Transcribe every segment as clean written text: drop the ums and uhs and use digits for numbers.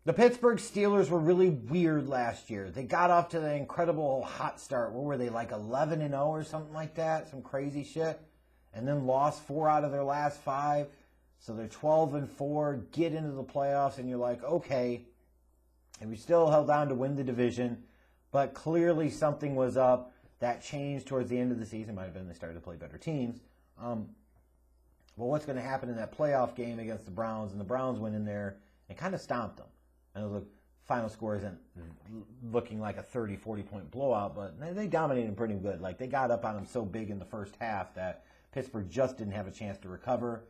The Pittsburgh Steelers were really weird last year. They got off to the incredible hot start. What were they, like 11-0 or something like that? Some crazy shit. And then lost 4 out of their last 5. So they're 12-4, get into the playoffs, and you're like, okay. And we still held on to win the division, but clearly something was up. That changed towards the end of the season. Might have been they started to play better teams. Well, what's going to happen in that playoff game against the Browns? And the Browns went in there and kind of stomped them. I know the final score isn't looking like a 30, 40-point blowout, but they dominated pretty good. Like, they got up on them so big in the first half that Pittsburgh just didn't have a chance to recover.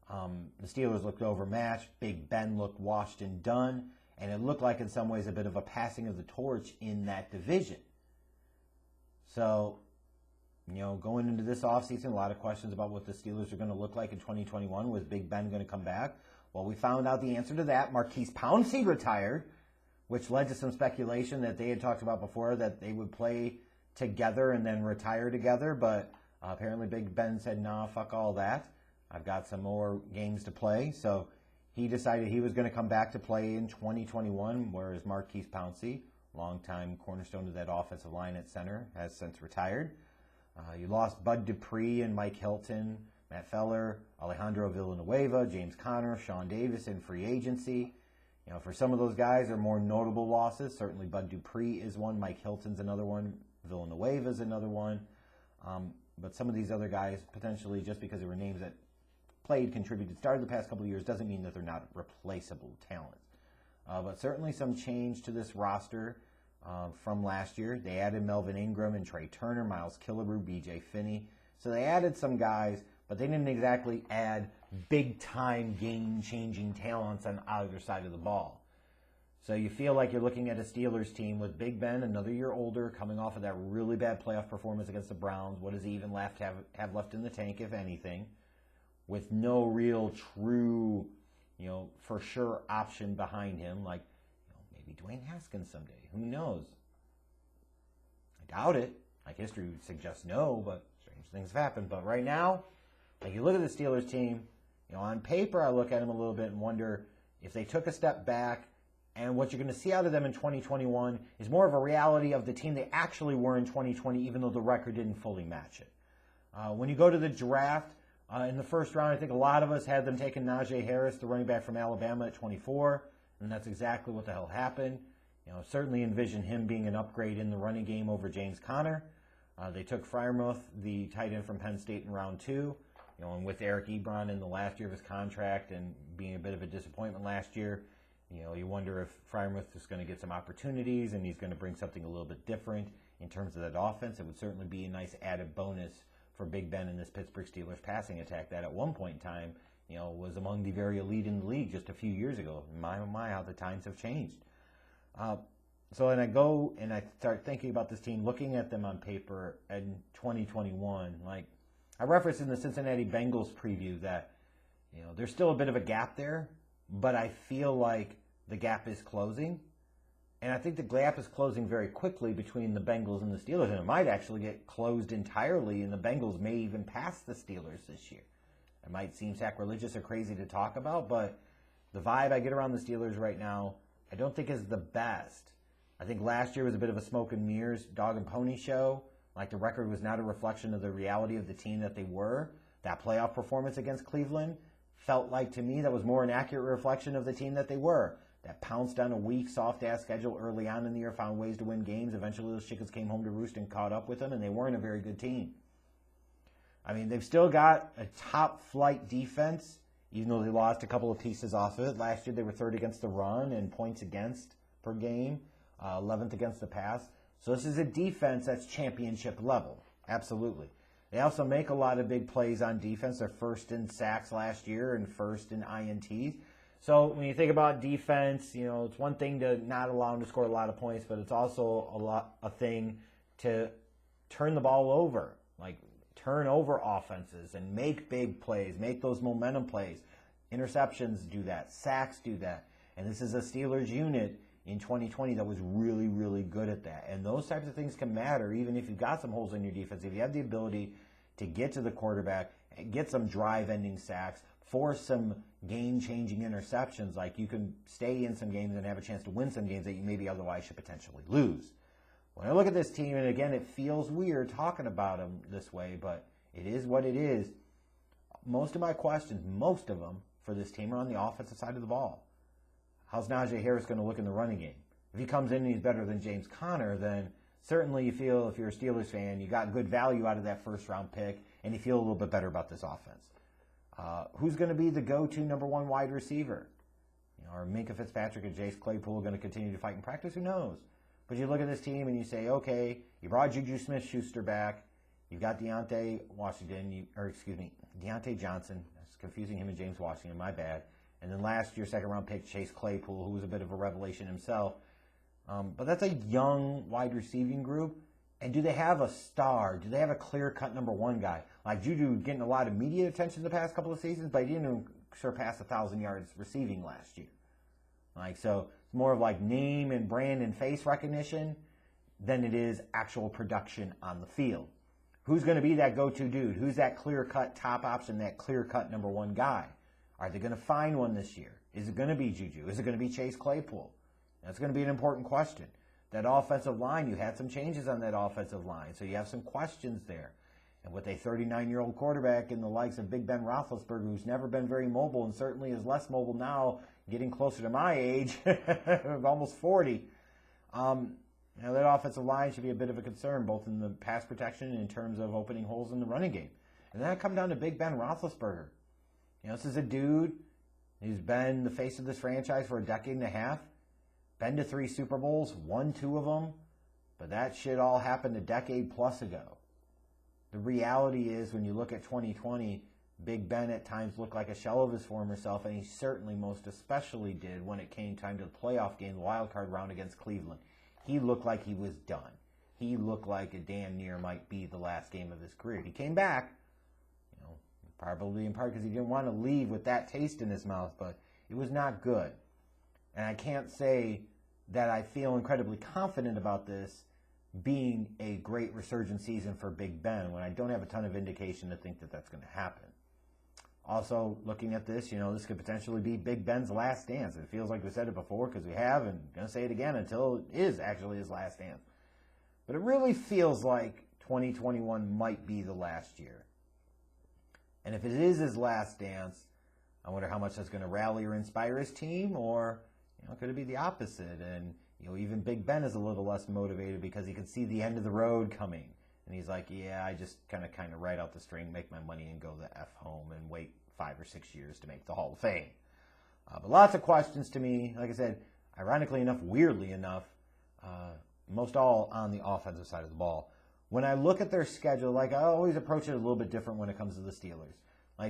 The Steelers looked overmatched. Big Ben looked washed and done. And it looked like, in some ways, a bit of a passing of the torch in that division. So, going into this offseason, a lot of questions about what the Steelers are going to look like in 2021. Was Big Ben going to come back? Well, we found out the answer to that. Marquise Pouncey retired, which led to some speculation that they had talked about before, that they would play together and then retire together. But apparently Big Ben said, nah, fuck all that. I've got some more games to play. So he decided he was going to come back to play in 2021, whereas Marquise Pouncey, longtime cornerstone of that offensive line at center, has since retired. You lost Bud Dupree and Mike Hilton, Matt Feller, Alejandro Villanueva, James Conner, Sean Davis in free agency. For some of those guys, are more notable losses. Certainly Bud Dupree is one. Mike Hilton's another one. Villanueva's another one. But some of these other guys, potentially just because they were names that played, contributed, started the past couple of years, doesn't mean that they're not replaceable talent. But certainly some change to this roster from last year. They added Melvin Ingram and Trey Turner, Miles Killebrew, B.J. Finney. So they added some guys, but they didn't exactly add big-time, game-changing talents on either side of the ball. So you feel like you're looking at a Steelers team with Big Ben, another year older, coming off of that really bad playoff performance against the Browns. What does he even have left in the tank, if anything? With no real true, for sure option behind him, like maybe Dwayne Haskins someday. Who knows? I doubt it. Like, history would suggest no, but strange things have happened. But right now, like, you look at the Steelers team, on paper I look at them a little bit and wonder if they took a step back, and what you're going to see out of them in 2021 is more of a reality of the team they actually were in 2020, even though the record didn't fully match it. When you go to the draft, in the first round, I think a lot of us had them taking Najee Harris, the running back from Alabama, at 24, and that's exactly what the hell happened. Certainly envision him being an upgrade in the running game over James Conner. They took Freiermuth, the tight end from Penn State, in round 2. And with Eric Ebron in the last year of his contract and being a bit of a disappointment last year, you wonder if Freiermuth is going to get some opportunities and he's going to bring something a little bit different in terms of that offense. It would certainly be a nice added bonus for Big Ben in this Pittsburgh Steelers passing attack that at one point in time, was among the very elite in the league just a few years ago. My, oh my, how the times have changed. So then I go and I start thinking about this team, looking at them on paper in 2021. Like, I referenced in the Cincinnati Bengals preview that, there's still a bit of a gap there, but I feel like the gap is closing. And I think the gap is closing very quickly between the Bengals and the Steelers, and it might actually get closed entirely, and the Bengals may even pass the Steelers this year. It might seem sacrilegious or crazy to talk about, but the vibe I get around the Steelers right now, I don't think is the best. I think last year was a bit of a smoke and mirrors, dog and pony show. Like, the record was not a reflection of the reality of the team that they were. That playoff performance against Cleveland felt like, to me, that was more an accurate reflection of the team that they were. That pounced on a weak, soft-ass schedule early on in the year, found ways to win games. Eventually, those chickens came home to roost and caught up with them, and they weren't a very good team. I mean, they've still got a top-flight defense, even though they lost a couple of pieces off of it. Last year, they were 3rd against the run and points against per game, 11th against the pass. So this is a defense that's championship level, absolutely. They also make a lot of big plays on defense. They're 1st in sacks last year and 1st in INTs. So when you think about defense, it's one thing to not allow them to score a lot of points, but it's also a thing to turn the ball over, like turn over offenses and make big plays, make those momentum plays. Interceptions do that. Sacks do that. And this is a Steelers unit in 2020 that was really, really good at that. And those types of things can matter even if you've got some holes in your defense. If you have the ability to get to the quarterback, get some drive-ending sacks, force some game-changing interceptions. Like, you can stay in some games and have a chance to win some games that you maybe otherwise should potentially lose. When I look at this team, and again, it feels weird talking about them this way, but it is what it is. Most of my questions, most of them for this team, are on the offensive side of the ball. How's Najee Harris going to look in the running game? If he comes in and he's better than James Conner, then certainly you feel, if you're a Steelers fan, you got good value out of that first-round pick, and you feel a little bit better about this offense. Who's going to be the go-to number one wide receiver? Are Minkah Fitzpatrick and Chase Claypool going to continue to fight in practice? Who knows? But you look at this team and you say, okay, you brought Juju Smith-Schuster back. You've got Deontay Johnson. That's confusing him and James Washington, my bad. And then last year, second-round pick, Chase Claypool, who was a bit of a revelation himself. But that's a young wide receiving group. And do they have a star? Do they have a clear-cut number one guy? Like Juju getting a lot of media attention the past couple of seasons, but he didn't even surpass 1,000 yards receiving last year. So it's more of like name and brand and face recognition than it is actual production on the field. Who's going to be that go-to dude? Who's that clear-cut top option, that clear-cut number one guy? Are they going to find one this year? Is it going to be Juju? Is it going to be Chase Claypool? That's going to be an important question. That offensive line, you had some changes on that offensive line, so you have some questions there. And with a 39-year-old quarterback in the likes of Big Ben Roethlisberger, who's never been very mobile and certainly is less mobile now, getting closer to my age, almost 40, that offensive line should be a bit of a concern, both in the pass protection and in terms of opening holes in the running game. And then I come down to Big Ben Roethlisberger. This is a dude who's been the face of this franchise for a decade and a half. Been to 3 Super Bowls, won 2 of them, but that shit all happened a decade plus ago. The reality is, when you look at 2020, Big Ben at times looked like a shell of his former self, and he certainly most especially did when it came time to the playoff game, the wild card round against Cleveland. He looked like he was done. He looked like it damn near might be the last game of his career. He came back, probably in part because he didn't want to leave with that taste in his mouth, but it was not good. And I can't say that I feel incredibly confident about this being a great resurgence season for Big Ben when I don't have a ton of indication to think that that's going to happen. Also, looking at this, this could potentially be Big Ben's last dance. It feels like we said it before because we have, and going to say it again until it is actually his last dance. But it really feels like 2021 might be the last year. And if it is his last dance, I wonder how much that's going to rally or inspire his team, or could it be the opposite? And even Big Ben is a little less motivated because he can see the end of the road coming. And he's like, yeah, I just kind of ride out the string, make my money, and go the F home and wait 5 or 6 years to make the Hall of Fame. But lots of questions to me. Like I said, ironically enough, weirdly enough, most all on the offensive side of the ball. When I look at their schedule, I always approach it a little bit different when it comes to the Steelers.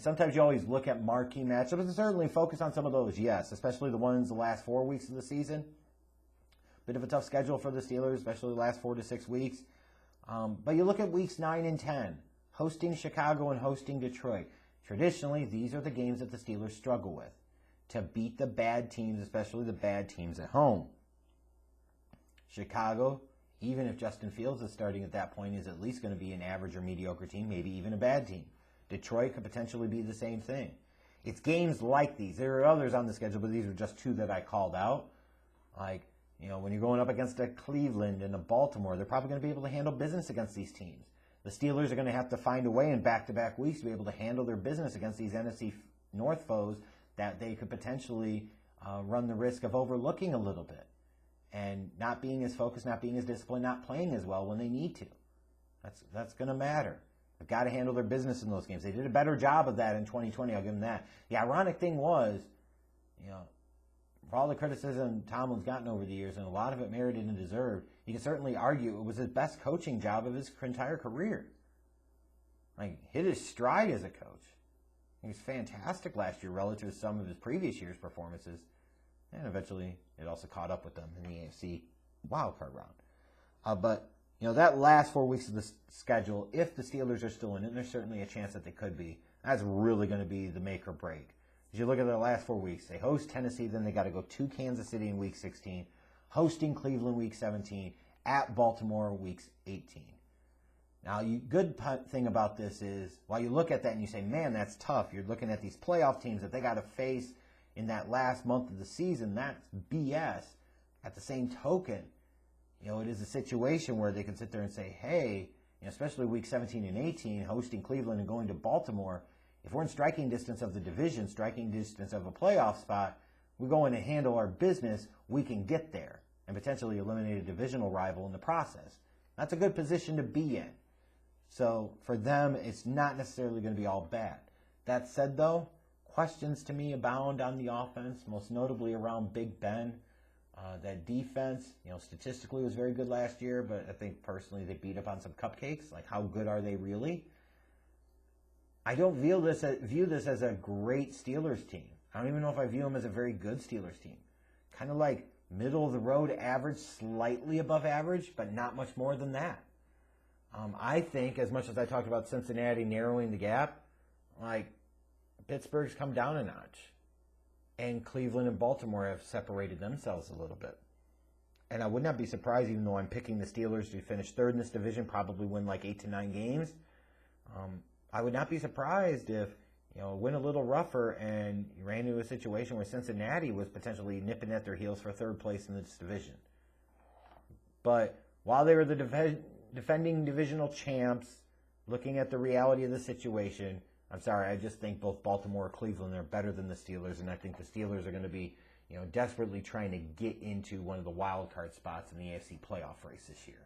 Sometimes you always look at marquee matchups and certainly focus on some of those, yes, especially the ones the last 4 weeks of the season. Bit of a tough schedule for the Steelers, especially the last 4 to 6 weeks. But you look at weeks 9 and 10, hosting Chicago and hosting Detroit. Traditionally, these are the games that the Steelers struggle with, to beat the bad teams, especially the bad teams at home. Chicago, even if Justin Fields is starting at that point, is at least going to be an average or mediocre team, maybe even a bad team. Detroit could potentially be the same thing. It's games like these. There are others on the schedule, but these are just 2 that I called out. When you're going up against a Cleveland and a Baltimore, they're probably going to be able to handle business against these teams. The Steelers are going to have to find a way in back-to-back weeks to be able to handle their business against these NFC North foes that they could potentially run the risk of overlooking a little bit and not being as focused, not being as disciplined, not playing as well when they need to. That's going to matter. They've got to handle their business in those games. They did a better job of that in 2020. I'll give them that. The ironic thing was, for all the criticism Tomlin's gotten over the years, and a lot of it merited and deserved, you can certainly argue it was his best coaching job of his entire career. Hit his stride as a coach. He was fantastic last year relative to some of his previous year's performances. And eventually, it also caught up with them in the AFC wildcard round. But that last 4 weeks of the schedule, if the Steelers are still in it, there's certainly a chance that they could be. That's really going to be the make or break. As you look at the last 4 weeks, they host Tennessee, then they got to go to Kansas City in week 16, hosting Cleveland week 17, at Baltimore weeks 18. Now, thing about this is, while you look at that and you say, man, that's tough, you're looking at these playoff teams that they got to face in that last month of the season. That's BS. At the same token, it is a situation where they can sit there and say, hey, especially week 17 and 18, hosting Cleveland and going to Baltimore, if we're in striking distance of the division, striking distance of a playoff spot, we're going to handle our business, we can get there and potentially eliminate a divisional rival in the process. That's a good position to be in. So for them, it's not necessarily going to be all bad. That said, though, questions to me abound on the offense, most notably around Big Ben. That defense, statistically was very good last year, but I think personally they beat up on some cupcakes. Like, how good are they really? I don't view this as a great Steelers team. I don't even know if I view them as a very good Steelers team. Kind of like middle of the road average, slightly above average, but not much more than that. I think, as much as I talked about Cincinnati narrowing the gap, like Pittsburgh's come down a notch. And Cleveland and Baltimore have separated themselves a little bit. And I would not be surprised, even though I'm picking the Steelers to finish third in this division, probably win like 8 to 9 games. I would not be surprised if, win a little rougher and you ran into a situation where Cincinnati was potentially nipping at their heels for third place in this division. But while they were the defending divisional champs, looking at the reality of the situation, I'm sorry, I just think both Baltimore and Cleveland are better than the Steelers, and I think the Steelers are going to be, desperately trying to get into one of the wild card spots in the AFC playoff race this year.